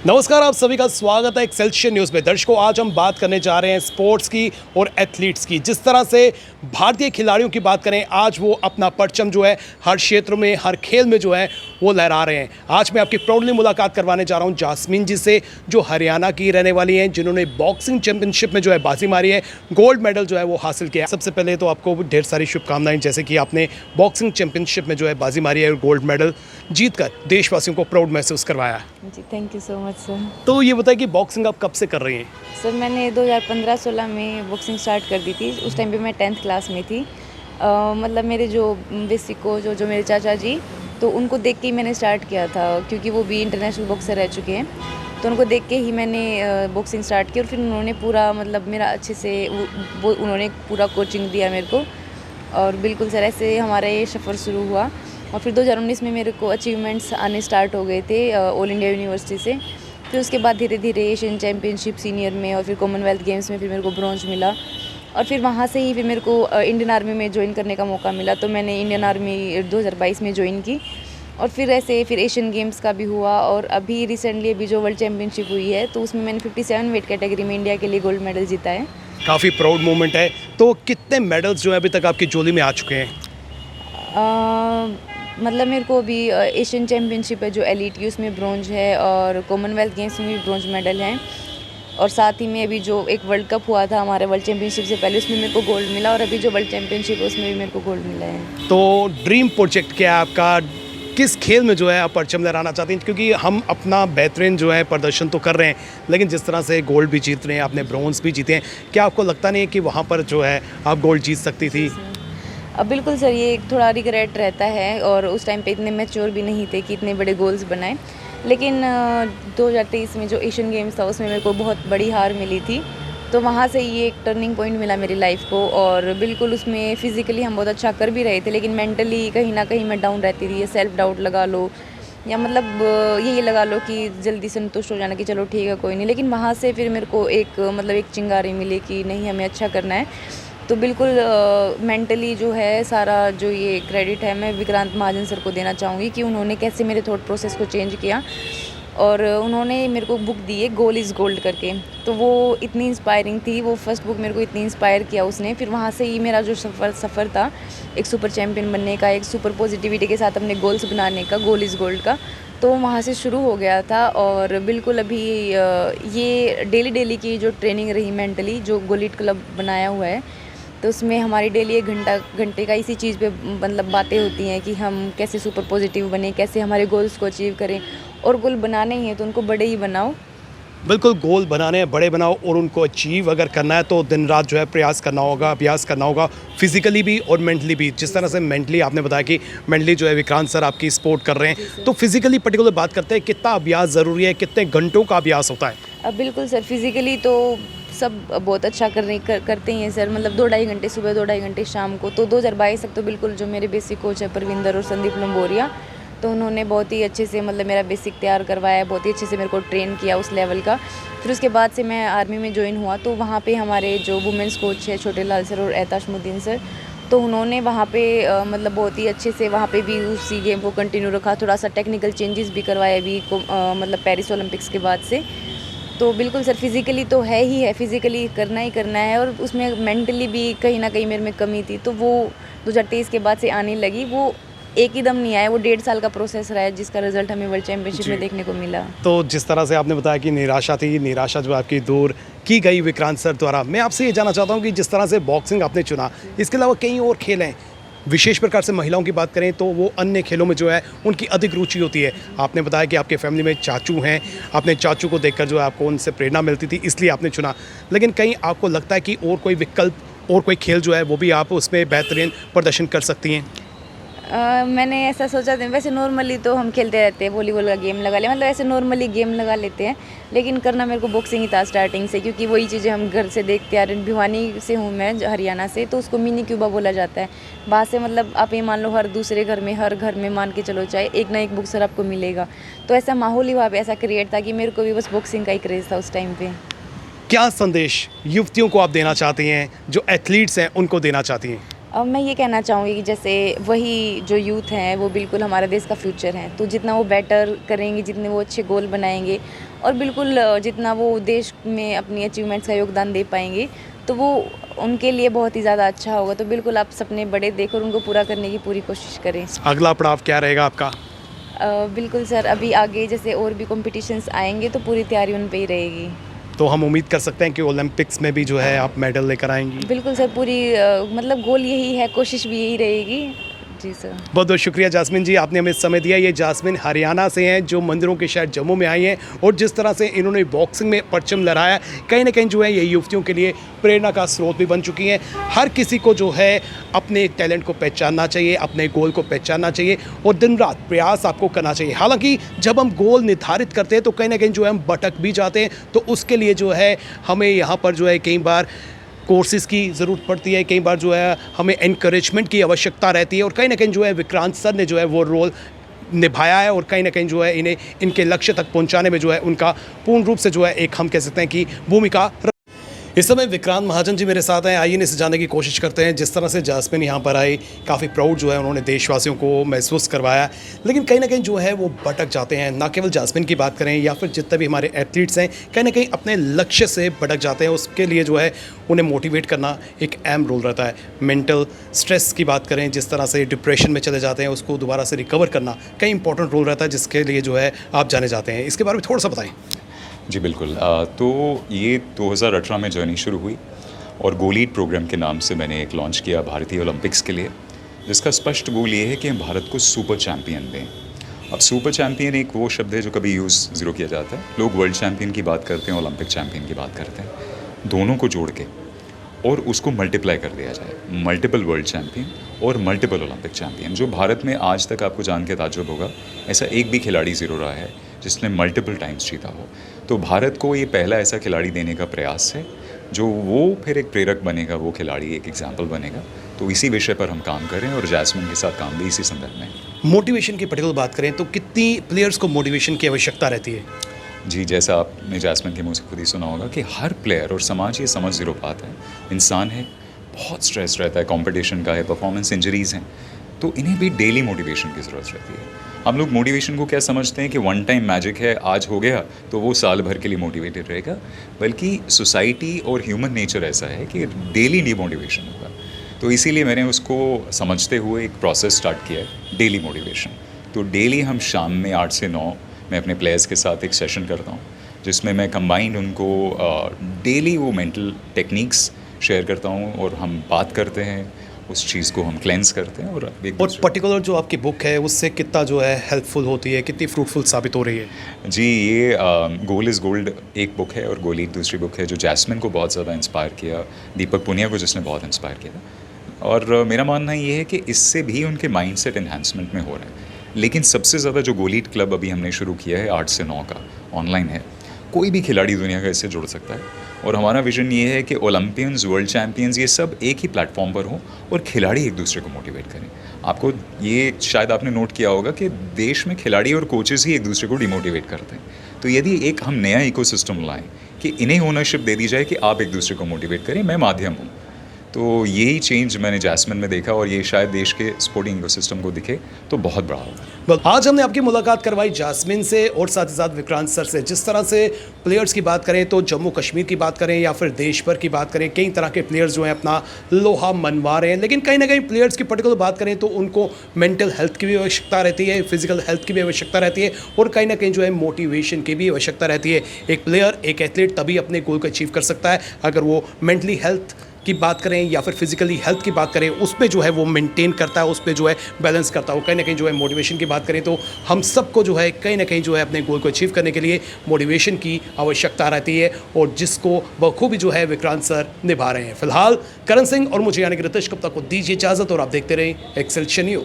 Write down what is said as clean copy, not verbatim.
नमस्कार, आप सभी का स्वागत है एक्सेलशियर न्यूज़ में। दर्शकों, आज हम बात करने जा रहे हैं स्पोर्ट्स की और एथलीट्स की। जिस तरह से भारतीय खिलाड़ियों की बात करें, आज वो अपना परचम जो है हर क्षेत्र में, हर खेल में जो है वो लहरा रहे हैं। आज मैं आपकी प्राउडली मुलाकात करवाने जा रहा हूं जास्मीन जी से, जो हरियाणा की रहने वाली हैं, जिन्होंने बॉक्सिंग चैंपियनशिप में जो है बाजी मारी है, गोल्ड मेडल जो है वो हासिल किया। सबसे पहले तो आपको ढेर सारी शुभकामनाएं, जैसे कि आपने बॉक्सिंग चैंपियनशिप में जो है बाजी मारी है और गोल्ड मेडल जीतकर देशवासियों को प्राउड महसूस करवाया। जी, thank you so much sir. तो ये बताइए कि बॉक्सिंग आप कब से कर रही हैं? सर मैंने 2015-16 में बॉक्सिंग स्टार्ट कर दी थी। उस टाइम पे मैं 10th क्लास में थी। मतलब मेरे जो बेसिक कोच जो मेरे चाचा जी, तो उनको देख के ही मैंने स्टार्ट किया था, क्योंकि वो भी इंटरनेशनल बॉक्सर रह चुके हैं। तो उनको देख के ही मैंने बॉक्सिंग स्टार्ट की और फिर उन्होंने पूरा मतलब मेरा अच्छे से वो उन्होंने पूरा कोचिंग दिया मेरे को। और बिल्कुल सर, ऐसे हमारा ये सफ़र शुरू हुआ। और फिर 2019 में मेरे को अचीवमेंट्स आने स्टार्ट हो गए थे ऑल इंडिया यूनिवर्सिटी से। फिर उसके बाद धीरे धीरे एशियन चैम्पियनशिप सीनियर में और फिर कॉमनवेल्थ गेम्स में फिर मेरे को ब्रॉन्ज मिला। और फिर वहाँ से ही फिर मेरे को इंडियन आर्मी में ज्वाइन करने का मौका मिला। तो मैंने इंडियन आर्मी 2022 में ज्वाइन की। और फिर ऐसे फिर एशियन गेम्स का भी हुआ। और अभी रिसेंटली अभी जो वर्ल्ड चैम्पियनशिप हुई है, तो उसमें मैंने 57 वेट कैटेगरी में इंडिया के लिए गोल्ड मेडल जीता है। काफ़ी प्राउड मोमेंट है। तो कितने मेडल्स जो है अभी तक आपकी झोली में आ चुके हैं? मतलब मेरे को अभी एशियन चैम्पियनशिप है जो एलीट की, उसमें ब्रॉन्ज है। और कॉमनवेल्थ गेम्स में भी ब्रॉन्ज मेडल हैं। और साथ ही में अभी जो एक वर्ल्ड कप हुआ था हमारे वर्ल्ड चैम्पियनशिप से पहले, उसमें मेरे को गोल्ड मिला। और अभी जो वर्ल्ड चैम्पियनशिप है उसमें भी मेरे को गोल्ड मिला है। तो ड्रीम प्रोजेक्ट क्या है आपका? किस खेल में जो है आप परचम लहराना चाहते हैं? क्योंकि हम अपना बेहतरीन जो है प्रदर्शन तो कर रहे हैं, लेकिन जिस तरह से गोल्ड भी जीत रहे हैं, आपने ब्रॉन्ज भी जीते हैं, क्या आपको लगता नहीं है कि वहाँ पर जो है आप गोल्ड जीत सकती थी? अब बिल्कुल सर, ये थोड़ा रिग्रेट रहता है। और उस टाइम पे इतने मैच्योर भी नहीं थे कि इतने बड़े गोल्स बनाए। लेकिन 2023 में जो एशियन गेम्स था, उसमें मेरे को बहुत बड़ी हार मिली थी। तो वहाँ से ये एक टर्निंग पॉइंट मिला मेरी लाइफ को। और बिल्कुल उसमें फ़िज़िकली हम बहुत अच्छा कर भी रहे थे, लेकिन मेंटली कहीं ना कहीं मैं डाउन रहती थी। ये सेल्फ डाउट लगा लो, या मतलब ये लगा लो कि जल्दी संतुष्ट हो जाना कि चलो ठीक है कोई नहीं। लेकिन वहाँ से फिर मेरे को एक मतलब एक चिंगारी मिली कि नहीं, हमें अच्छा करना है। तो बिल्कुल मेंटली जो है सारा जो ये क्रेडिट है मैं विक्रांत महाजन सर को देना चाहूँगी कि उन्होंने कैसे मेरे थॉट प्रोसेस को चेंज किया। और उन्होंने मेरे को बुक दी है गोल इज़ गोल्ड करके। तो वो इतनी इंस्पायरिंग थी, वो फर्स्ट बुक मेरे को इतनी इंस्पायर किया उसने। फिर वहाँ से ही मेरा जो सफ़र था एक सुपर चैम्पियन बनने का, एक सुपर पॉजिटिविटी के साथ अपने गोल्स बनाने का, गोल इज़ गोल्ड का, तो वहाँ से शुरू हो गया था। और बिल्कुल अभी ये डेली की जो ट्रेनिंग रही मेंटली, जो गोलिट क्लब बनाया हुआ है, तो उसमें हमारी डेली 1 घंटे का इसी चीज़ पे मतलब बातें होती हैं कि हम कैसे सुपर पॉजिटिव बने, कैसे हमारे गोल्स को अचीव करें। और गोल बनाने ही हैं तो उनको बड़े ही बनाओ। बिल्कुल, गोल बनाने हैं, बड़े बनाओ, और उनको अचीव अगर करना है तो दिन रात जो है प्रयास करना होगा, अभ्यास करना होगा, फिजिकली भी और मेंटली भी। जिस तरह से मेंटली आपने बताया कि मेंटली जो है विक्रांत सर आपकी सपोर्ट कर रहे हैं, तो फिजिकली पर्टिकुलर बात करते हैं, कितना अभ्यास ज़रूरी है, कितने घंटों का अभ्यास होता है? अब बिल्कुल सर, फिज़िकली तो सब बहुत अच्छा करते ही हैं सर। मतलब 2-2.5 घंटे सुबह, 2-2.5 घंटे शाम को। तो 2022 तक तो बिल्कुल जो मेरे बेसिक कोच है परविंदर और संदीप लंबोरिया, तो उन्होंने बहुत ही अच्छे से मतलब मेरा बेसिक तैयार करवाया, बहुत ही अच्छे से मेरे को ट्रेन किया उस लेवल का। फिर उसके बाद से मैं आर्मी में ज्वाइन हुआ, तो वहाँ पे हमारे जो वुमेंस कोच है छोटे लाल सर और एहताशमुद्दीन सर, तो उन्होंने वहाँ पे मतलब बहुत ही अच्छे से वहाँ पे भी उसी गेम को कंटिन्यू रखा। थोड़ा सा टेक्निकल चेंजेस भी करवाए अभी को मतलब पेरिस ओलंपिक्स के बाद से। तो बिल्कुल सर, फिज़िकली तो है ही है, फिज़िकली करना ही करना है। और उसमें मेंटली भी कहीं ना कहीं मेरे में कमी थी, तो वो 2023 के बाद से आने लगी। वो एक ही दम नहीं आया, वो 1.5 साल का प्रोसेस रहा है, जिसका रिजल्ट हमें वर्ल्ड चैम्पियनशिप में देखने को मिला। तो जिस तरह से आपने बताया कि निराशा थी, निराशा जो आपकी दूर की गई विक्रांत सर द्वारा, मैं आपसे ये जानना चाहता हूँ कि जिस तरह से बॉक्सिंग आपने चुना, इसके अलावा कई और खेल हैं, विशेष प्रकार से महिलाओं की बात करें तो वो अन्य खेलों में जो है उनकी अधिक रुचि होती है। आपने बताया कि आपके फैमिली में चाचू हैं, आपने चाचू को देखकर जो है आपको उनसे प्रेरणा मिलती थी, इसलिए आपने चुना। लेकिन कहीं आपको लगता है कि और कोई विकल्प और कोई खेल जो है वो भी आप उसमें बेहतरीन प्रदर्शन कर सकती हैं? मैंने ऐसा सोचा था। वैसे नॉर्मली तो हम खेलते रहते हैं, वॉलीबॉल का गेम लगा लिया, मतलब ऐसे नॉर्मली गेम लगा लेते हैं। लेकिन करना मेरे को बॉक्सिंग ही था स्टार्टिंग से, क्योंकि वही चीज़ें हम घर से देखते आ रहे हैं। भिवानी से हूँ मैं, हरियाणा से, तो उसको मिनी क्यूबा बोला जाता है। बाहर से मतलब आप ये मान लो हर दूसरे घर में, हर घर में मान के चलो चाहे एक ना एक बॉक्सर आपको मिलेगा। तो ऐसा माहौल ही वहाँ पे ऐसा क्रिएट था कि मेरे को भी बस बॉक्सिंग का ही क्रेज़ था उस टाइम पे। क्या संदेश युवतियों को आप देना चाहती हैं, जो एथलीट्स हैं उनको देना चाहती हैं? अब मैं ये कहना चाहूँगी कि जैसे वही जो यूथ हैं वो बिल्कुल हमारे देश का फ्यूचर हैं, तो जितना वो बेटर करेंगे, जितने वो अच्छे गोल बनाएंगे और बिल्कुल जितना वो देश में अपनी अचीवमेंट्स का योगदान दे पाएंगे, तो वो उनके लिए बहुत ही ज़्यादा अच्छा होगा। तो बिल्कुल आप सपने बड़े देखो और उनको पूरा करने की पूरी कोशिश करें। अगला पड़ाव क्या रहेगा आपका? बिल्कुल सर, अभी आगे जैसे और भी कॉम्पिटिशन्स आएंगे तो पूरी तैयारी उन पे ही रहेगी। तो हम उम्मीद कर सकते हैं कि ओलंपिक्स में भी जो है आप मेडल लेकर आएंगी? बिल्कुल सर, पूरी मतलब गोल यही है, कोशिश भी यही रहेगी। जी सर। बहुत बहुत शुक्रिया जास्मिन जी, आपने हमें समय दिया। ये जास्मिन हरियाणा से हैं जो मंदिरों के शहर जम्मू में आई हैं और जिस तरह से इन्होंने बॉक्सिंग में परचम लहराया, कहीं ना कहीं जो है ये युवतियों के लिए प्रेरणा का स्रोत भी बन चुकी हैं। हर किसी को जो है अपने टैलेंट को पहचानना चाहिए, अपने गोल को पहचानना चाहिए और दिन रात प्रयास आपको करना चाहिए। हालांकि जब हम गोल निर्धारित करते हैं तो कहीं ना कहीं जो है हम भटक भी जाते हैं, तो उसके लिए जो है हमें यहाँ पर जो है कई बार कोर्सेज़ की ज़रूरत पड़ती है, कई बार जो है हमें एनकरेजमेंट की आवश्यकता रहती है और कहीं ना कहीं जो है विक्रांत सर ने जो है वो रोल निभाया है और कहीं ना कहीं जो है इन्हें इनके लक्ष्य तक पहुंचाने में जो है उनका पूर्ण रूप से जो है एक हम कह सकते हैं कि भूमिका। इस समय विक्रांत महाजन जी मेरे साथ हैं, आइए इनसे जानने की कोशिश करते हैं। जिस तरह से जास्मिन यहाँ पर आई, काफ़ी प्राउड जो है उन्होंने देशवासियों को महसूस करवाया, लेकिन कहीं ना कहीं जो है वो भटक जाते हैं। ना केवल जास्मिन की बात करें या फिर जितने भी हमारे एथलीट्स हैं, कहीं ना कहीं अपने लक्ष्य से भटक जाते हैं। उसके लिए जो है उन्हें मोटिवेट करना एक अहम रोल रहता है। मेंटल स्ट्रेस की बात करें, जिस तरह से डिप्रेशन में चले जाते हैं, उसको दोबारा से रिकवर करना कई इंपॉर्टेंट रोल रहता है, जिसके लिए जो है आप जाने जाते हैं। इसके बारे में थोड़ा सा बताएं। जी बिल्कुल। तो ये 2018 में जर्नी शुरू हुई और गोलीड प्रोग्राम के नाम से मैंने एक लॉन्च किया भारतीय ओलंपिक्स के लिए, जिसका स्पष्ट गोल ये है कि हम भारत को सुपर चैम्पियन दें। अब सुपर चैम्पियन एक वो शब्द है जो कभी यूज़ ज़ीरो किया जाता है। लोग वर्ल्ड चैम्पियन की बात करते हैं, ओलंपिक चैम्पियन की बात करते हैं, दोनों को जोड़ के और उसको मल्टीप्लाई कर दिया जाए, मल्टीपल वर्ल्ड चैम्पियन और मल्टीपल ओलंपिक चैम्पियन। जो भारत में आज तक आपको जान के ताज्जुब होगा, ऐसा एक भी खिलाड़ी ज़ीरो रहा है जिसने मल्टीपल टाइम्स जीता हो। तो भारत को ये पहला ऐसा खिलाड़ी देने का प्रयास है जो वो फिर एक प्रेरक बनेगा, वो खिलाड़ी एक एग्जाम्पल बनेगा। तो इसी विषय पर हम काम करें और जैस्मिन के साथ काम भी इसी संदर्भ में। मोटिवेशन की पर्टिकुलर बात करें तो कितनी प्लेयर्स को मोटिवेशन की आवश्यकता रहती है? जी, जैसा आपने जैस्मिन के मुँह से खुद ही सुना होगा कि हर प्लेयर और समाज ये समझ ज़ीरो पाता है, इंसान है, बहुत स्ट्रेस रहता है, कंपटीशन का है, परफॉर्मेंस इंजरीज़ हैं, तो इन्हें भी डेली मोटिवेशन की ज़रूरत रहती है। हम लोग मोटिवेशन को क्या समझते हैं कि वन टाइम मैजिक है, आज हो गया तो वो साल भर के लिए मोटिवेटेड रहेगा, बल्कि सोसाइटी और ह्यूमन नेचर ऐसा है कि डेली डिमोटिवेशन होगा। तो इसीलिए मैंने उसको समझते हुए एक प्रोसेस स्टार्ट किया है, डेली मोटिवेशन। तो डेली हम शाम में 8 से 9 मैं अपने प्लेयर्स के साथ एक सेशन करता हूँ, जिसमें मैं कंबाइंड उनको डेली वो मेंटल टेक्निक्स शेयर करता हूँ और हम बात करते हैं, उस चीज़ को हम क्लेंस करते हैं। और पर्टिकुलर जो आपकी बुक है उससे कितना जो है हेल्पफुल होती है, कितनी फ्रूटफुल साबित हो रही है? जी, ये गोल इज़ गोल्ड एक बुक है और गोली दूसरी बुक है, जो जैस्मिन को बहुत ज़्यादा इंस्पायर किया, दीपक पुनिया को जिसने बहुत इंस्पायर किया। और मेरा मानना ये है कि इससे भी उनके माइंडसेट एनहांसमेंट में हो रहा है। लेकिन सबसे ज़्यादा जो गोलीड क्लब अभी हमने शुरू किया है 8 से 9 का, ऑनलाइन है, कोई भी खिलाड़ी दुनिया का इससे जुड़ सकता है। और हमारा विजन ये है कि ओलंपियंस, वर्ल्ड चैम्पियंस, ये सब एक ही प्लेटफॉर्म पर हों और खिलाड़ी एक दूसरे को मोटिवेट करें। आपको ये शायद आपने नोट किया होगा कि देश में खिलाड़ी और कोचेस ही एक दूसरे को डिमोटिवेट करते हैं। तो यदि एक हम नया इकोसिस्टम लाएं कि इन्हें ओनरशिप दे दी जाए कि आप एक दूसरे को मोटिवेट करें, मैं माध्यम हूँ, तो यही चेंज मैंने जैस्मिन में देखा और ये शायद देश के स्पोर्टिंग इकोसिस्टम को दिखे तो बहुत बड़ा होगा। आज हमने आपकी मुलाकात करवाई जास्मिन से और साथ ही साथ विक्रांत सर से। जिस तरह से प्लेयर्स की बात करें तो जम्मू कश्मीर की बात करें या फिर देश भर की बात करें, कई तरह के प्लेयर्स जो हैं अपना लोहा मनवा रहे हैं। लेकिन कहीं ना कहीं प्लेयर्स की पर्टिकुलर बात करें तो उनको मेंटल हेल्थ की भी आवश्यकता रहती है, फिजिकल हेल्थ की भी आवश्यकता रहती है और कहीं ना कहीं जो है मोटिवेशन की भी आवश्यकता रहती है। एक प्लेयर, एक एथलीट तभी अपने गोल को अचीव कर सकता है अगर वो मेंटली हेल्थ की बात करें या फिर फिजिकली हेल्थ की बात करें, उस पर जो है वो मेंटेन करता है, उस पर जो है बैलेंस करता है। कहीं ना कहीं जो है मोटिवेशन की बात करें तो हम सबको जो है कहीं ना कहीं जो है अपने गोल को अचीव करने के लिए मोटिवेशन की आवश्यकता रहती है और जिसको बखूबी जो है विक्रांत सर निभा रहे हैं। फिलहाल करण सिंह और मुझे यानी कि रितेश गुप्ता को दीजिए इजाज़त और आप देखते रहें एक्सेलशन न्यूज़।